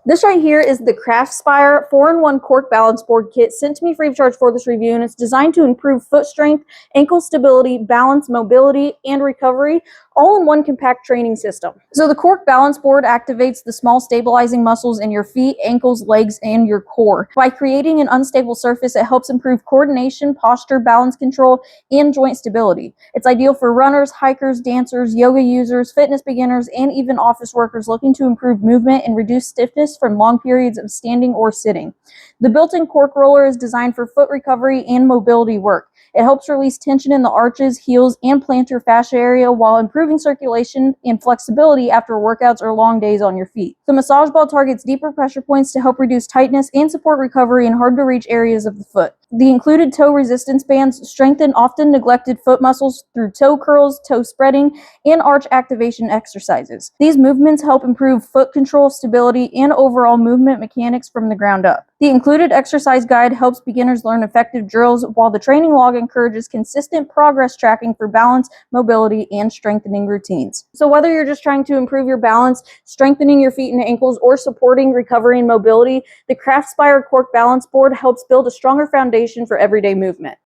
This right here is the Craftsspire 4-in-1 Cork Balance Board Kit sent to me free of charge for this review, and it's designed to improve foot strength, ankle stability, balance, mobility, and recovery, all in one compact training system. So the Cork Balance Board activates the small stabilizing muscles in your feet, ankles, legs, and your core. By creating an unstable surface, it helps improve coordination, posture, balance control, and joint stability. It's ideal for runners, hikers, dancers, yoga users, fitness beginners, and even office workers looking to improve movement and reduce stiffness from long periods of standing or sitting. The built-in cork roller is designed for foot recovery and mobility work. It helps release tension in the arches, heels, and plantar fascia area while improving circulation and flexibility after workouts or long days on your feet. The massage ball targets deeper pressure points to help reduce tightness and support recovery in hard-to-reach areas of the foot. The included toe resistance bands strengthen often neglected foot muscles through toe curls, toe spreading, and arch activation exercises. These movements help improve foot control, stability, and overall movement mechanics from the ground up. The included exercise guide helps beginners learn effective drills, while the training log encourages consistent progress tracking for balance, mobility, and strengthening routines. So whether you're just trying to improve your balance, strengthening your feet and ankles, or supporting recovery and mobility, the Craftsspire Cork Balance Board helps build a stronger foundation for everyday movement.